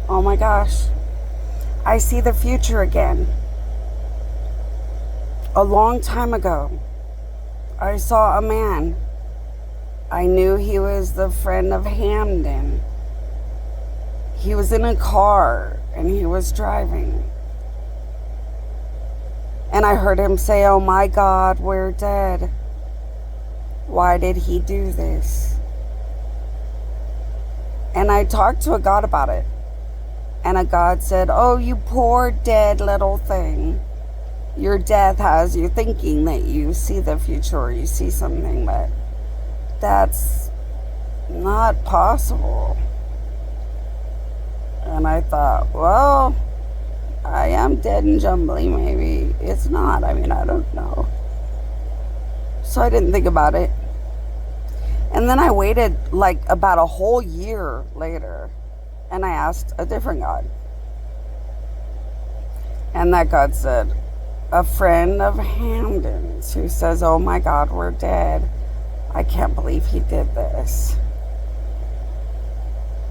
Oh my gosh. I see the future again. A long time ago, I saw a man. I knew he was the friend of Hamden. He was in a car and he was driving. And I heard him say, "Oh my God, we're dead. Why did he do this?" And I talked to a God about it. And a God said, "Oh, you poor dead little thing. Your death has you thinking that you see the future or you see something, but that's not possible." And I thought, well, I am dead and jumbly. Maybe it's not. I mean, I don't know. So I didn't think about it. And then I waited like about a whole year later and I asked a different God. And that God said, "A friend of Hamden's who says, 'Oh my God, we're dead. I can't believe he did this.'"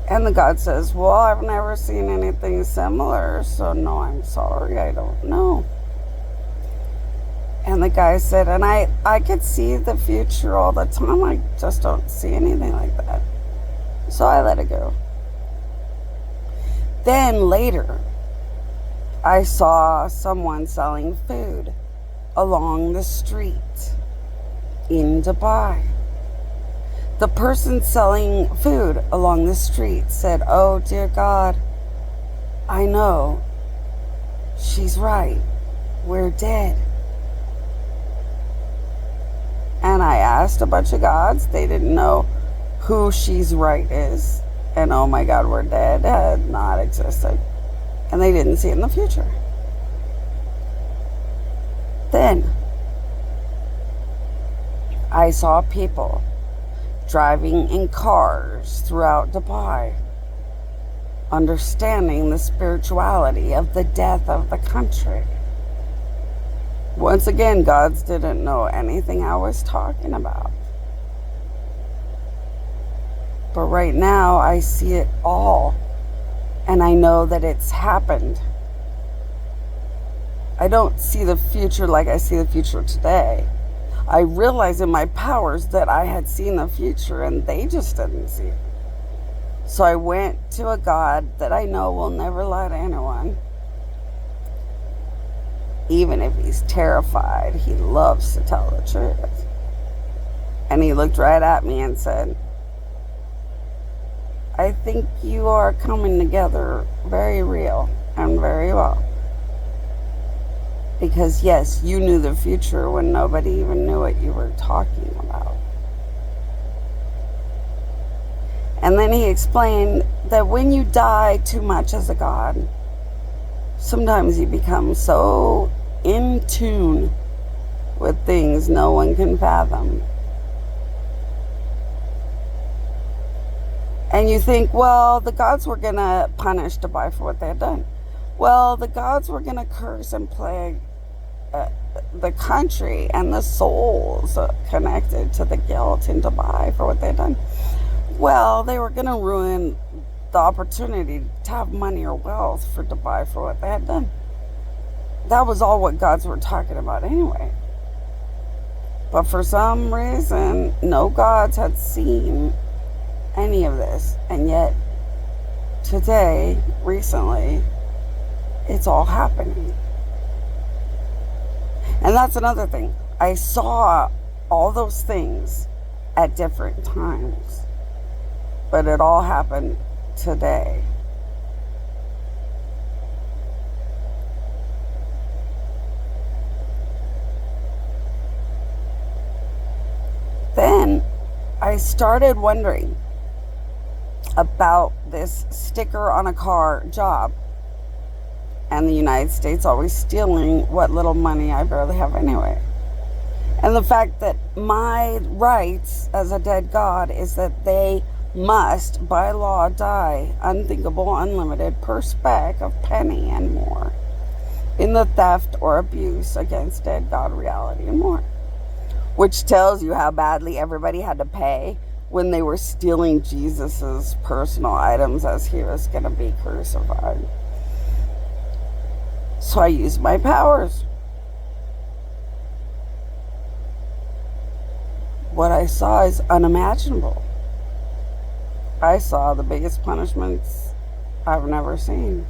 And the God says, "Well, I've never seen anything similar, so no, I'm sorry, I don't know." And the guy said, "And I could see the future all the time. I just don't see anything like that." So I let it go. Then later, I saw someone selling food along the street in Dubai. The person selling food along the street said, "Oh, dear God, I know. She's right. We're dead." And I asked a bunch of gods. They didn't know who "she's right" is. And "oh my God, we're dead" had not existed. And they didn't see it in the future. Then I saw people driving in cars throughout Dubai, understanding the spirituality of the death of the country. Once again, gods didn't know anything I was talking about. But right now, I see it all, and I know that it's happened. I don't see the future like I see the future today. I realized in my powers that I had seen the future, and they just didn't see it. So I went to a God that I know will never lie to anyone. Even if he's terrified, he loves to tell the truth. And he looked right at me and said, "I think you are coming together very real and very well. Because yes, you knew the future when nobody even knew what you were talking about." And then he explained that when you die too much as a god, sometimes you become so in tune with things no one can fathom. And you think, well, the gods were going to punish Dubai for what they had done. Well, the gods were going to curse and plague the country and the souls connected to the guilt in Dubai for what they had done. Well, they were going to ruin the opportunity to have money or wealth for Dubai for what they had done. That was all what gods were talking about anyway. But for some reason, no gods had seen any of this. And yet, today, recently, it's all happening. And that's another thing. I saw all those things at different times. But it all happened today. Then I started wondering about this sticker on a car job. And the United States always stealing what little money I barely have anyway. And the fact that my rights as a dead god is that they must, by law, die unthinkable, unlimited, per speck of penny and more in the theft or abuse against dead god reality and more. Which tells you how badly everybody had to pay when they were stealing Jesus's personal items as he was going to be crucified. So I used my powers. What I saw is unimaginable. I saw the biggest punishments I've never seen.